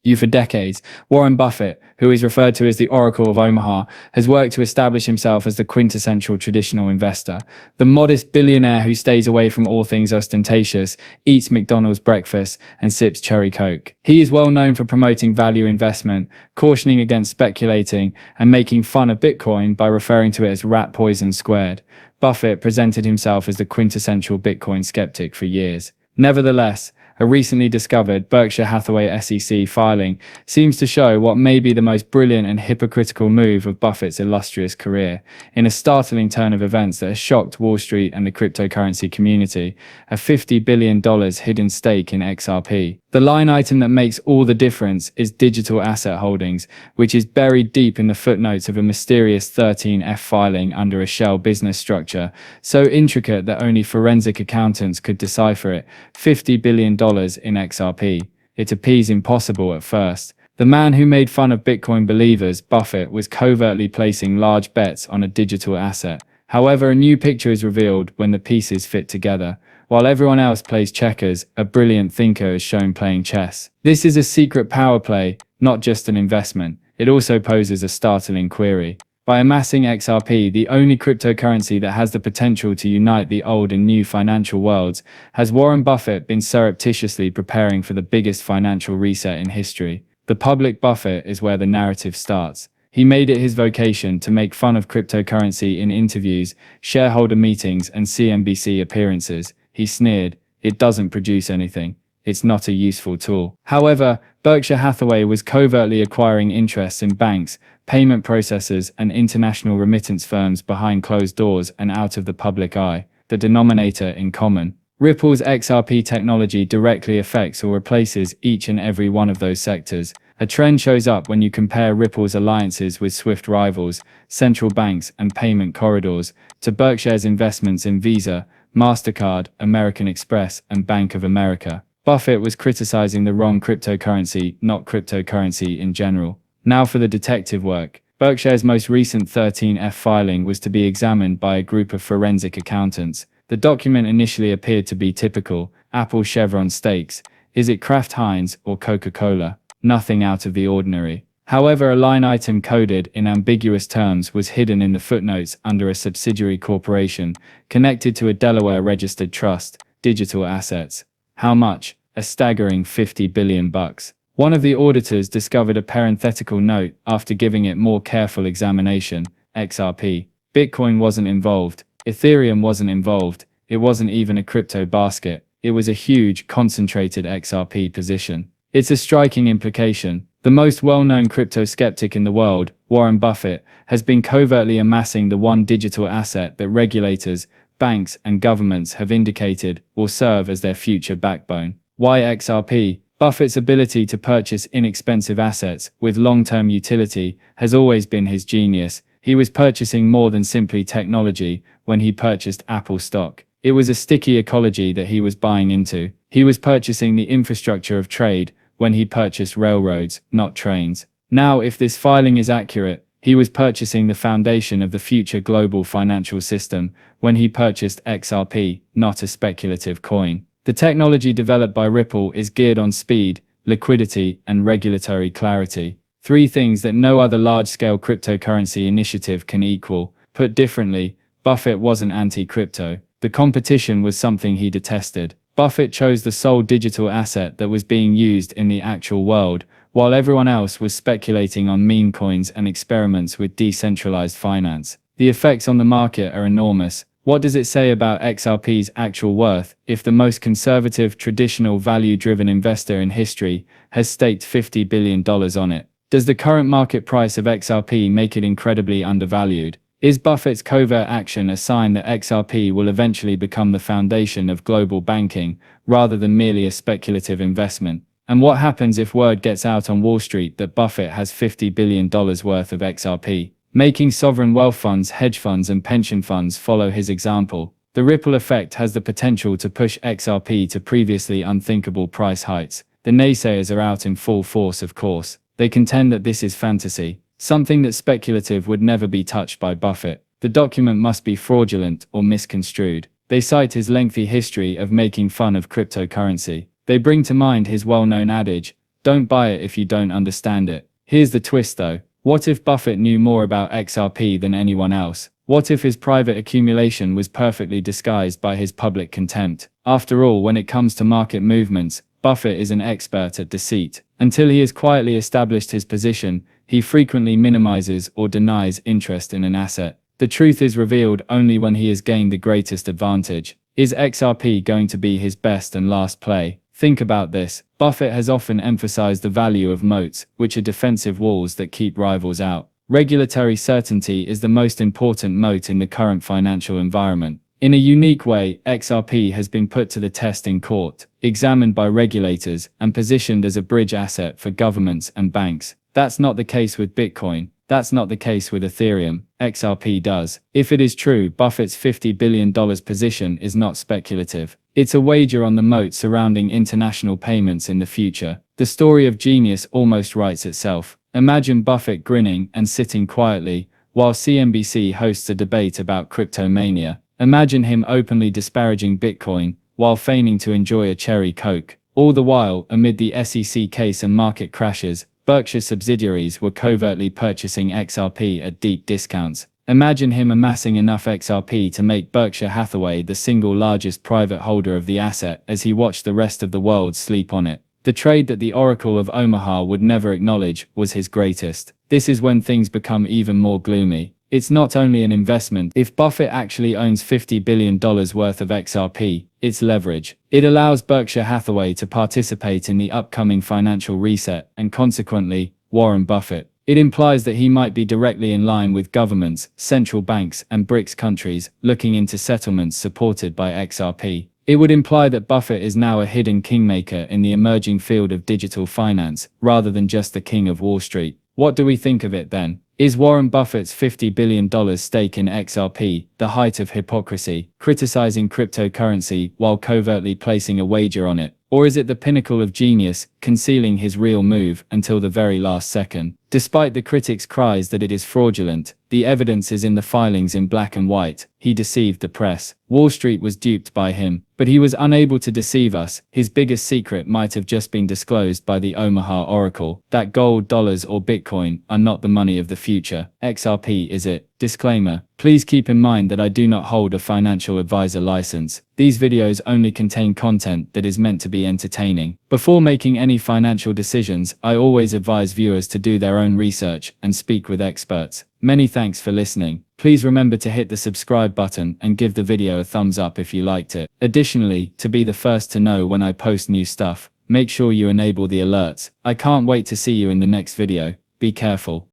For decades, Warren Buffett, who is referred to as the Oracle of Omaha, has worked to establish himself as the quintessential traditional investor, the modest billionaire who stays away from all things ostentatious, eats McDonald's breakfast, and sips cherry Coke. He is well known for promoting value investment, cautioning against speculating, and making fun of Bitcoin by referring to it as rat poison squared. Buffett presented himself as the quintessential Bitcoin skeptic for years. Nevertheless, a recently discovered Berkshire Hathaway SEC filing seems to show what may be the most brilliant and hypocritical move of Buffett's illustrious career. In a startling turn of events that has shocked Wall Street and the cryptocurrency community, a $50 billion hidden stake in XRP. The line item that makes all the difference is digital asset holdings, which is buried deep in the footnotes of a mysterious 13F filing under a shell business structure, so intricate that only forensic accountants could decipher it. $50 billion in XRP. It appears impossible at first. The man who made fun of Bitcoin believers, Buffett, was covertly placing large bets on a digital asset. However, a new picture is revealed when the pieces fit together. While everyone else plays checkers, a brilliant thinker is shown playing chess. This is a secret power play, not just an investment. It also poses a startling query. By amassing XRP, the only cryptocurrency that has the potential to unite the old and new financial worlds, has Warren Buffett been surreptitiously preparing for the biggest financial reset in history? The public Buffett is where the narrative starts. He made it his vocation to make fun of cryptocurrency in interviews, shareholder meetings, and CNBC appearances. He sneered, "It doesn't produce anything. It's not a useful tool." However, Berkshire Hathaway was covertly acquiring interests in banks, payment processors, and international remittance firms behind closed doors and out of the public eye. The denominator in common. Ripple's XRP technology directly affects or replaces each and every one of those sectors. A trend shows up when you compare Ripple's alliances with swift rivals, central banks, and payment corridors, to Berkshire's investments in Visa, MasterCard, American Express, and Bank of America. Buffett was criticizing the wrong cryptocurrency, not cryptocurrency in general. Now for the detective work. Berkshire's most recent 13F filing was to be examined by a group of forensic accountants. The document initially appeared to be typical: Apple Chevron stakes. Is it Kraft Heinz or Coca-Cola? Nothing out of the ordinary. However, a line item coded in ambiguous terms was hidden in the footnotes under a subsidiary corporation, connected to a Delaware-registered trust, Digital Assets. How much? A staggering $50 billion. One of the auditors discovered a parenthetical note after giving it more careful examination: XRP. Bitcoin wasn't involved. Ethereum wasn't involved. It wasn't even a crypto basket. It was a huge, concentrated XRP position. It's a striking implication. The most well-known crypto skeptic in the world, Warren Buffett, has been covertly amassing the one digital asset that regulators, banks, and governments have indicated will serve as their future backbone. Why XRP? Buffett's ability to purchase inexpensive assets with long-term utility has always been his genius. He was purchasing more than simply technology when he purchased Apple stock. It was a sticky ecology that he was buying into. He was purchasing the infrastructure of trade when he purchased railroads, not trains. Now, if this filing is accurate, he was purchasing the foundation of the future global financial system when he purchased XRP, not a speculative coin. The technology developed by Ripple is geared on speed, liquidity, and regulatory clarity. Three things that no other large-scale cryptocurrency initiative can equal. Put differently, Buffett wasn't anti-crypto. The competition was something he detested. Buffett chose the sole digital asset that was being used in the actual world, while everyone else was speculating on meme coins and experiments with decentralized finance. The effects on the market are enormous. What does it say about XRP's actual worth if the most conservative, traditional, value-driven investor in history has staked $50 billion on it? Does the current market price of XRP make it incredibly undervalued? Is Buffett's covert action a sign that XRP will eventually become the foundation of global banking, rather than merely a speculative investment? And what happens if word gets out on Wall Street that Buffett has $50 billion worth of XRP, making sovereign wealth funds, hedge funds, and pension funds follow his example? The ripple effect has the potential to push XRP to previously unthinkable price heights. The naysayers are out in full force, of course. They contend that this is fantasy, something that speculative would never be touched by Buffett. The document must be fraudulent or misconstrued. They cite his lengthy history of making fun of cryptocurrency. They bring to mind his well-known adage, Don't buy it if you don't understand it. Here's the twist though. What if Buffett knew more about XRP than anyone else? What if his private accumulation was perfectly disguised by his public contempt? After all, when it comes to market movements, Buffett is an expert at deceit. Until he has quietly established his position, he frequently minimizes or denies interest in an asset. The truth is revealed only when he has gained the greatest advantage. Is XRP going to be his best and last play? Think about this. Buffett has often emphasized the value of moats, which are defensive walls that keep rivals out. Regulatory certainty is the most important moat in the current financial environment. In a unique way, XRP has been put to the test in court, examined by regulators, and positioned as a bridge asset for governments and banks. That's not the case with Bitcoin. That's not the case with Ethereum. XRP does. If it is true, Buffett's $50 billion position is not speculative. It's a wager on the moat surrounding international payments in the future. The story of genius almost writes itself. Imagine Buffett grinning and sitting quietly, while CNBC hosts a debate about cryptomania. Imagine him openly disparaging Bitcoin, while feigning to enjoy a cherry Coke. All the while, amid the SEC case and market crashes, Berkshire subsidiaries were covertly purchasing XRP at deep discounts. Imagine him amassing enough XRP to make Berkshire Hathaway the single largest private holder of the asset as he watched the rest of the world sleep on it. The trade that the Oracle of Omaha would never acknowledge was his greatest. This is when things become even more gloomy. It's not only an investment. If Buffett actually owns $50 billion worth of XRP, it's leverage. It allows Berkshire Hathaway to participate in the upcoming financial reset and consequently, Warren Buffett. It implies that he might be directly in line with governments, central banks, and BRICS countries looking into settlements supported by XRP. It would imply that Buffett is now a hidden kingmaker in the emerging field of digital finance, rather than just the king of Wall Street. What do we think of it then? Is Warren Buffett's $50 billion stake in XRP the height of hypocrisy, criticizing cryptocurrency while covertly placing a wager on it? Or is it the pinnacle of genius, concealing his real move until the very last second? Despite the critics' cries that it is fraudulent, the evidence is in the filings in black and white. He deceived the press. Wall Street was duped by him, but he was unable to deceive us. His biggest secret might have just been disclosed by the Omaha Oracle, that gold, dollars, or Bitcoin are not the money of the future. XRP is it. Disclaimer. Please keep in mind that I do not hold a financial advisor license. These videos only contain content that is meant to be entertaining. Before making any financial decisions, I always advise viewers to do their own research and speak with experts. Many thanks for listening. Please remember to hit the subscribe button and give the video a thumbs up if you liked it. Additionally, to be the first to know when I post new stuff, make sure you enable the alerts. I can't wait to see you in the next video. Be careful.